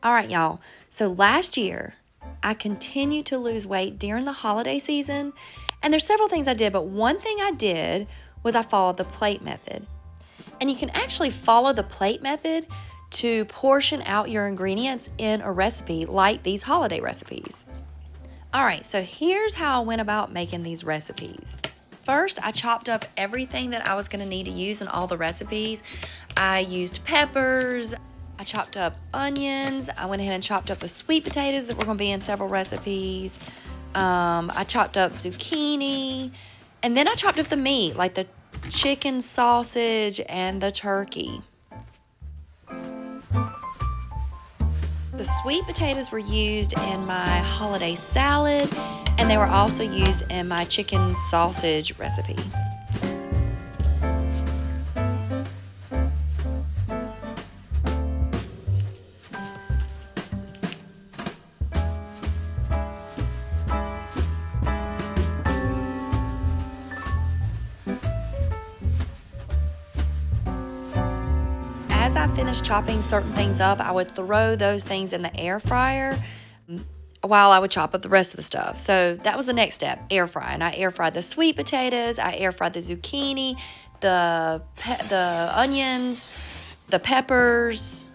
All right, y'all. So last year, I continued to lose weight during the holiday season, and there's several things I did, but one thing I did was I followed the plate method. And you can actually follow the plate method to portion out your ingredients in a recipe like these holiday recipes. All right, so here's how I went about making these recipes. First, I chopped up everything that I was going to need to use in all the recipes. I used peppers, I chopped up onions, I went ahead and chopped up the sweet potatoes that were going to be in several recipes. I chopped up zucchini, and then I chopped up the meat, like the chicken sausage and the turkey. The sweet potatoes were used in my holiday salad, and they were also used in my chicken sausage recipe. As I finished chopping certain things up, I would throw those things in the air fryer while I would chop up the rest of the stuff. So that was the next step, air fry. And I air fried the sweet potatoes, I air fried the zucchini, the onions, the peppers.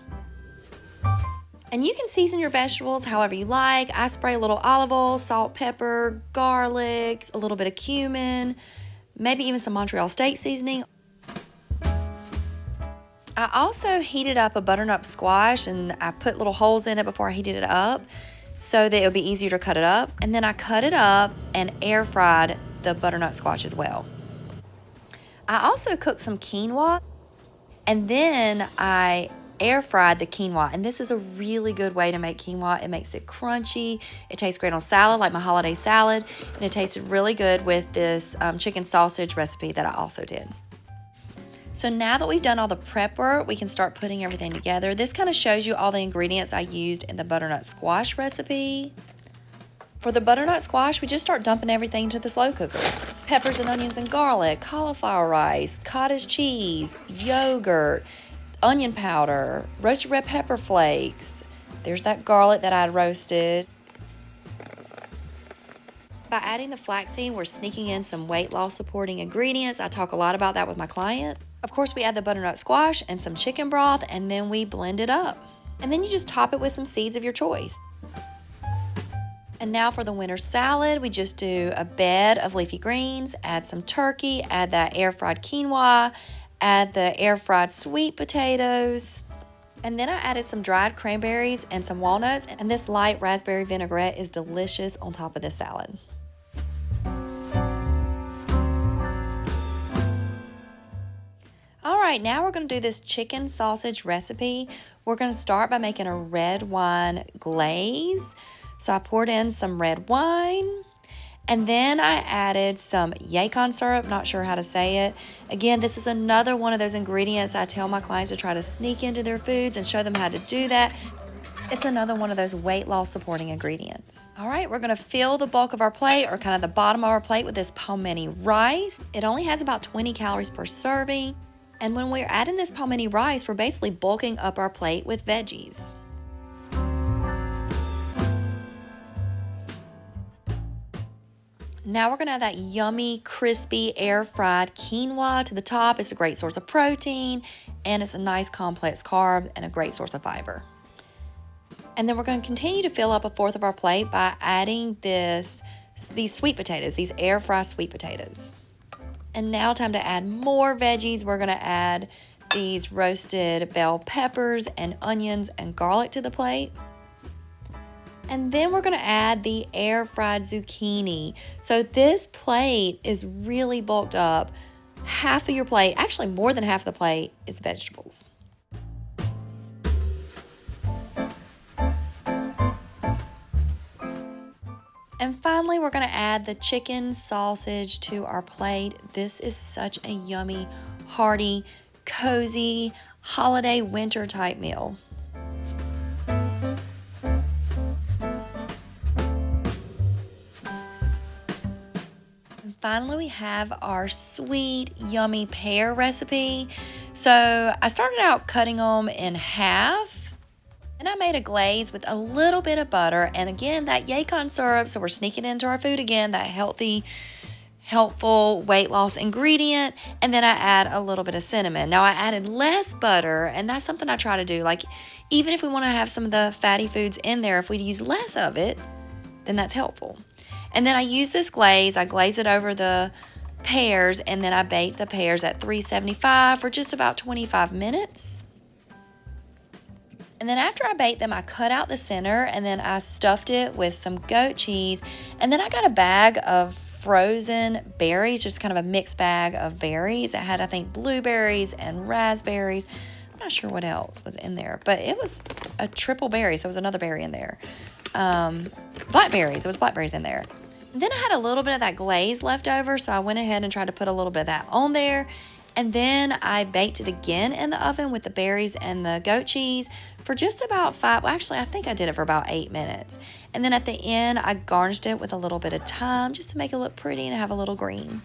And you can season your vegetables however you like. I spray a little olive oil, salt, pepper, garlic, a little bit of cumin, maybe even some Montreal steak seasoning. I also heated up a butternut squash, and I put little holes in it before I heated it up so that it would be easier to cut it up. And then I cut it up and air fried the butternut squash as well. I also cooked some quinoa, and then I air fried the quinoa. And this is a really good way to make quinoa. It makes it crunchy. It tastes great on salad, like my holiday salad. And it tasted really good with this chicken sausage recipe that I also did. So now that we've done all the prep work, we can start putting everything together. This kind of shows you all the ingredients I used in the butternut squash recipe. For the butternut squash, we just start dumping everything into the slow cooker. Peppers and onions and garlic, cauliflower rice, cottage cheese, yogurt, onion powder, roasted red pepper flakes. There's that garlic that I roasted. By adding the flaxseed, we're sneaking in some weight loss supporting ingredients. I talk a lot about that with my client. Of course, we add the butternut squash and some chicken broth, and then we blend it up. And then you just top it with some seeds of your choice. And now for the winter salad, we just do a bed of leafy greens, add some turkey, add that air fried quinoa, add the air fried sweet potatoes. And then I added some dried cranberries and some walnuts, and this light raspberry vinaigrette is delicious on top of this salad. All right, now we're going to do this chicken sausage recipe. We're going to start by making a red wine glaze. So I poured in some red wine, and then I added some yacon syrup, not sure how to say it. Again, this is another one of those ingredients I tell my clients to try to sneak into their foods and show them how to do that. It's another one of those weight loss supporting ingredients. All right, we're gonna fill the bulk of our plate, or kind of the bottom of our plate, with this palmini rice. It only has about 20 calories per serving. And when we're adding this palmini rice, we're basically bulking up our plate with veggies. Now we're gonna add that yummy, crispy, air-fried quinoa to the top. It's a great source of protein, and it's a nice complex carb and a great source of fiber. And then we're gonna continue to fill up a fourth of our plate by adding these sweet potatoes, these air-fried sweet potatoes. And now time to add more veggies. We're gonna add these roasted bell peppers and onions and garlic to the plate. And then we're gonna add the air fried zucchini. So this plate is really bulked up. Half of your plate, actually more than half of the plate, is vegetables. And finally, we're gonna add the chicken sausage to our plate. This is such a yummy, hearty, cozy, holiday winter type meal. And finally, we have our sweet, yummy pear recipe. So I started out cutting them in half. And I made a glaze with a little bit of butter, and again, that Yacon syrup, so we're sneaking into our food again, that healthy, helpful weight loss ingredient. And then I add a little bit of cinnamon. Now I added less butter, and that's something I try to do. Like, even if we want to have some of the fatty foods in there, if we use less of it, then that's helpful. And then I use this glaze, I glaze it over the pears, and then I baked the pears at 375 for just about 25 minutes. And then after I baked them, I cut out the center, and then I stuffed it with some goat cheese. And then I got a bag of frozen berries, just kind of a mixed bag of berries. It had, I think, blueberries and raspberries. I'm not sure what else was in there, but it was a triple berry, so there was another berry in there. Blackberries, it was blackberries in there. And then I had a little bit of that glaze left over, so I went ahead and tried to put a little bit of that on there. And then I baked it again in the oven with the berries and the goat cheese for just about I think I did it for about 8 minutes. And then at the end, I garnished it with a little bit of thyme just to make it look pretty and have a little green.